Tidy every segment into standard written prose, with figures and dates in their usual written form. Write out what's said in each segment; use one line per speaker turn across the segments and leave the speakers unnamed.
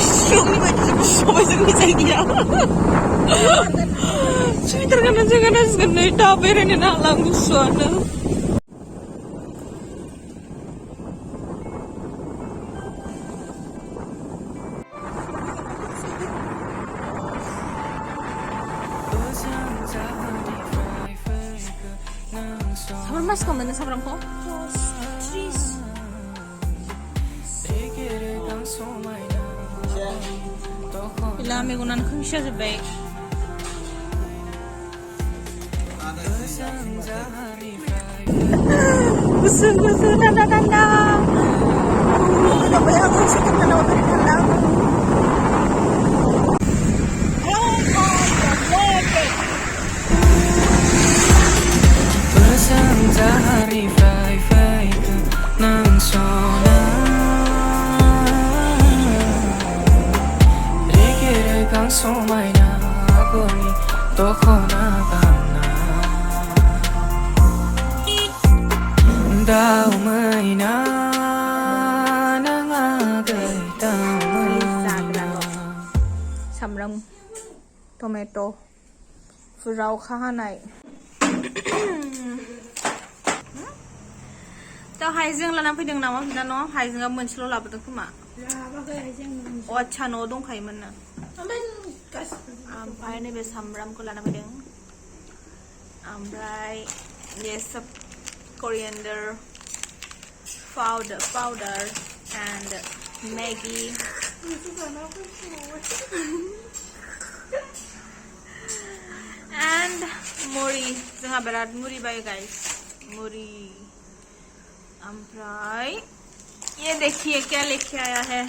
सिलंनि बायदि जेबो सबायजोंनि जायगाया सुइटार गाननानैसो गाननांसिगोन नै दा बेरायनोनो हाला आं गुसुआनो 사물 마스크 없는 사람고? Bila megunan khungsya jebay. Busuk tanda. Udah bayar aku sedikit tanda dari tanda. Samram, tomato, furau khahanai. Tao haijeng lana फैदों नामा बिना न' हाइजेंआ मोनसेल' लाबोदों खोमा
लाबाखै हाइजें
अ आच्छा न'आव दंखायोमोन ना ओमफ्राय नैबे सामब्रामखौ लाना फैदों ओमफ्राय ये सब coriander powder and Maggi and muri जोंहा बिराद मुरि बायो गाइस मुरि अम्फ्राय ये देखिए क्या लेके आया है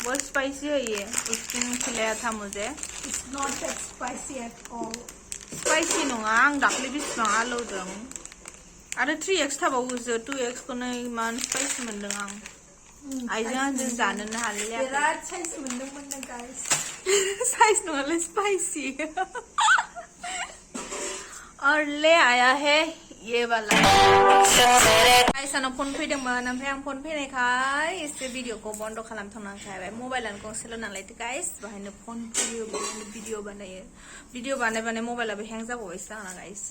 बहुत स्पाइसी है ये उस दिन खिलाया था मुझे
It's not that spicy at all.
Spicy नङा आं दाख्लै बेसेबां आलौदों आरो 3x थाबावोसो 2x खौनो इमान स्पाइसी मोनदों आं आइजों आंजों जानोनो हालाया
बिराद साइज मोनदोंमोन ना गाइस
साइज नङालै स्पाइसी और ले आया है ये वाला गाइस आंनाव फन फैदोंमोन ओमफ्राय आं फन फैनायखाय एसे भिडिअखौ बन्द खालामथ'नांखायबाय मबाइलानो गंसेल' नालायथो गाइस बाहायनो फन फैयो बाहायनो भिडिअ बानायो भिडिअ बानायबानो मबाइलाबो हें जाबावबायसो आंना गाइस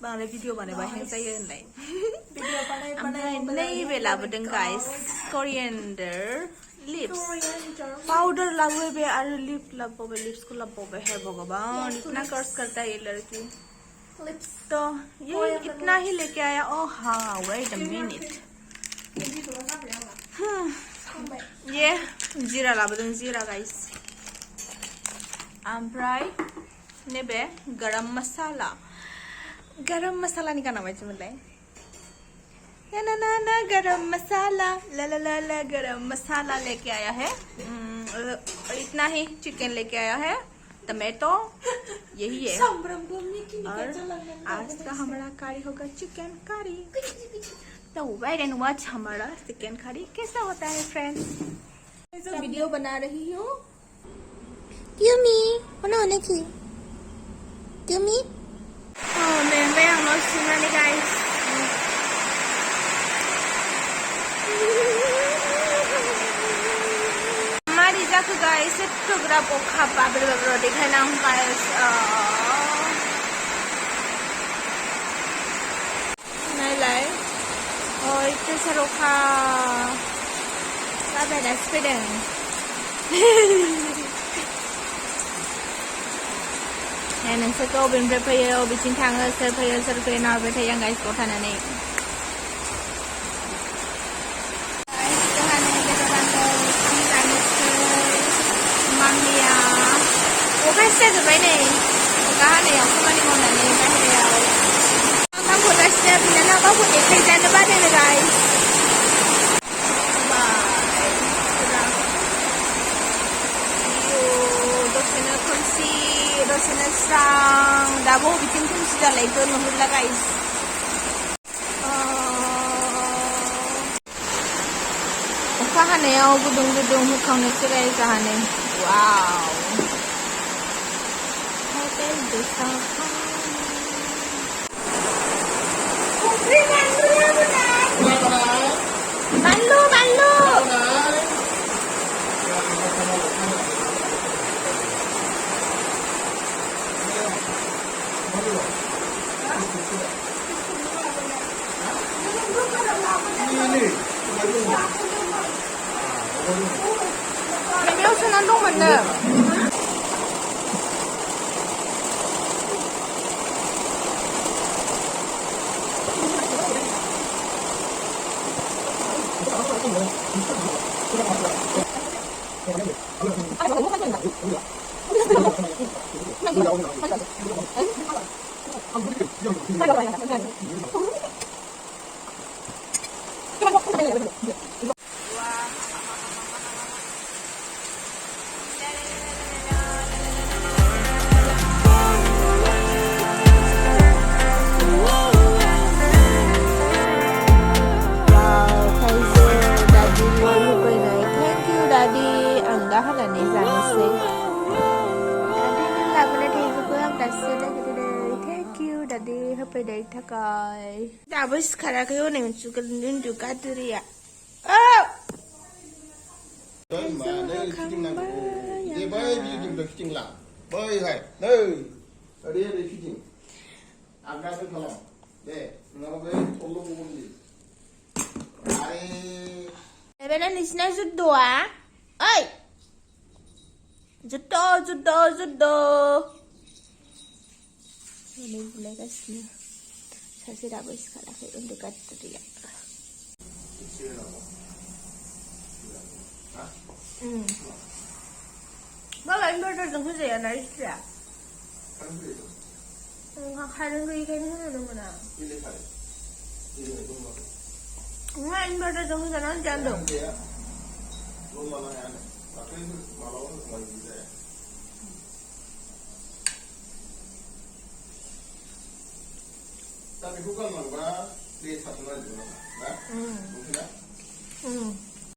बांद्राय भिडिअ बानायबा हें जायो होनलाय ओमफ्राय नैबे लाबोदों गाइस करिएन्डार लिप्स पाउडर लाबोबाय आरो लिप लाबोबाय लिप्सखौ लाबोबाय हे भगवान इतना कर्स करता है ये लड़की तो ये इतना ही लेके आया ओ हाँ वेट अ मिनट ये जीरा लाबोदों जीरा गाइस ओमफ्राय नैबे गरम मसालानि गाना बायदिमोनलाय ना ना ना गरम मसाला ला ला ला ला गरम मसाला लेके आया है इतना ही चिकन लेके आया है टमाटो यही है और आज का हमारा कारी होगा चिकन कारी तो वेट एंड वॉच हमारा चिकन कारी कैसा होता है फ्रेंड्स वीडियो बना रही हूँ क्यूमी होने की क्यूमी मैं हम लोग सुना नहीं गाइस हमारी जाके गाइस फोटोग्राफ को खापा बेरो दिखाई ना हम गाइस नहीं लाए और इतने सारों का क्या बेड़ा नोंसोरखौ बबेनिफ्राय फैयो बबेथिं थाङो सोर फैयो सोर फैयो नाहरबाय थायो आं गाइसखौ थानानै अखा सिजाजोब्बाय नै अखा हानायाव खामानि मावनानै बाहेरायाव ओंखाम खुरगासिनो बिनानाव गावखौ देखायजानो बादों गाइस दसेनो खोमसि दसेनो स्रां दाबो बबेथिं खोमसि जालायखो नुहुरला गाइस अखा हानायाव गुदुं गुदुं हुखावनोसै गाइस जाहानो वाव Banlu बेनियाव सोनानै दंमोननो दा होनानै जानोसै दादिनो लाबोनाय थाइजौखौ आं दासो नागिरदों थेंक इउ दादि होफैनायनि थाखाय दाबो सिखाराखै हनै उन्दु गादुरिया औ बेना नोंसिना जुद्धआ ओइ जुद्ध जुद्ध जुद्ध हनै बुलायगासिनो सासे दाबो सिखाराखै उन्दु गादुरिया मालाय इनभार्टारजों होजाया ना इस्ट्रिया कारेन्ट गैयिखायनो होनो मोना नङा इनभार्टारजों होजाना होजाया होनदों दा बेखौ गानलांबा दै थाथ'नो नागिरदों ना?